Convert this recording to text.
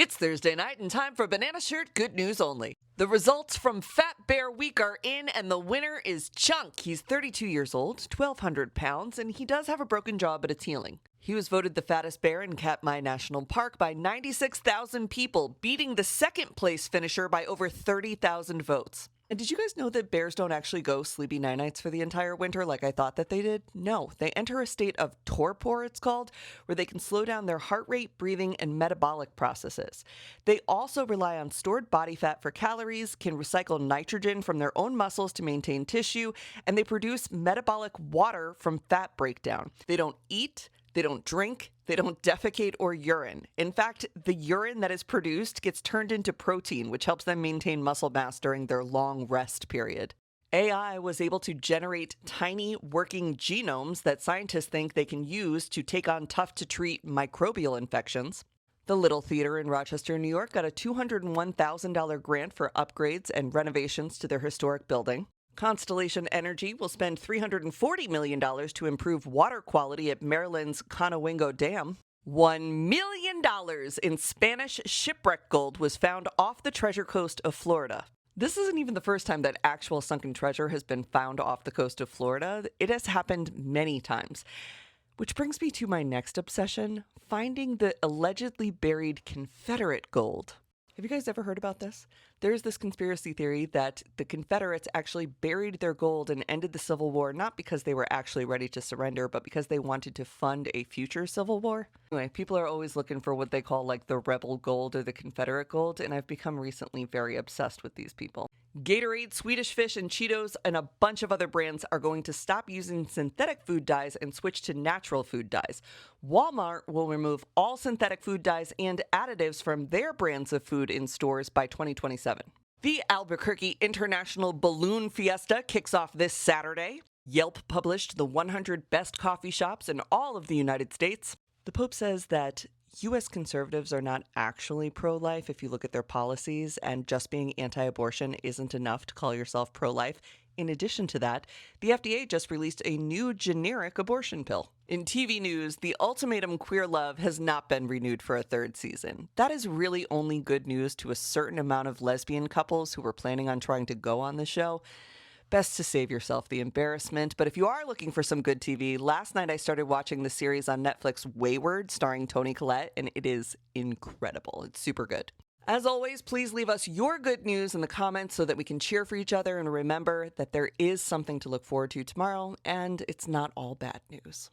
It's Thursday night and time for Banana Shirt Good News Only. The results from Fat Bear Week are in, and the winner is Chunk. He's 32 years old, 1,200 pounds, and he does have a broken jaw, but it's healing. He was voted the fattest bear in Katmai National Park by 96,000 people, beating the second place finisher by over 30,000 votes. And did you guys know that bears don't actually go sleepy night-nights for the entire winter like I thought that they did? No, they enter a state of torpor, it's called, where they can slow down their heart rate, breathing, and metabolic processes. They also rely on stored body fat for calories, can recycle nitrogen from their own muscles to maintain tissue, and they produce metabolic water from fat breakdown. They don't eat, they don't drink, they don't defecate or urine. In fact, the urine that is produced gets turned into protein, which helps them maintain muscle mass during their long rest period. AI was able to generate tiny working genomes that scientists think they can use to take on tough-to-treat microbial infections. The Little Theater in Rochester, New York got a $201,000 grant for upgrades and renovations to their historic building. Constellation Energy will spend $340 million to improve water quality at Maryland's Conowingo Dam. $1 million in Spanish shipwreck gold was found off the Treasure Coast of Florida. This isn't even the first time that actual sunken treasure has been found off the coast of Florida. It has happened many times. Which brings me to my next obsession, finding the allegedly buried Confederate gold. Have you guys ever heard about this? There's this conspiracy theory that the Confederates actually buried their gold and ended the Civil War, not because they were actually ready to surrender, but because they wanted to fund a future Civil War. Anyway, people are always looking for what they call like the rebel gold or the Confederate gold, and I've become recently very obsessed with these people. Gatorade, Swedish Fish, and Cheetos, and a bunch of other brands are going to stop using synthetic food dyes and switch to natural food dyes. Walmart will remove all synthetic food dyes and additives from their brands of food in stores by 2027. The Albuquerque International Balloon Fiesta kicks off this Saturday. Yelp published the 100 best coffee shops in all of the United States. The Pope says that U.S. conservatives are not actually pro-life if you look at their policies, and just being anti-abortion isn't enough to call yourself pro-life. In addition to that, the FDA just released a new generic abortion pill. In TV news, the Ultimatum Queer Love has not been renewed for a third season. That is really only good news to a certain amount of lesbian couples who were planning on trying to go on the show. Best to save yourself the embarrassment. But if you are looking for some good TV, last night I started watching the series on Netflix Wayward, starring Toni Collette, and it is incredible. It's super good. As always, please leave us your good news in the comments so that we can cheer for each other, and remember that there is something to look forward to tomorrow, and it's not all bad news.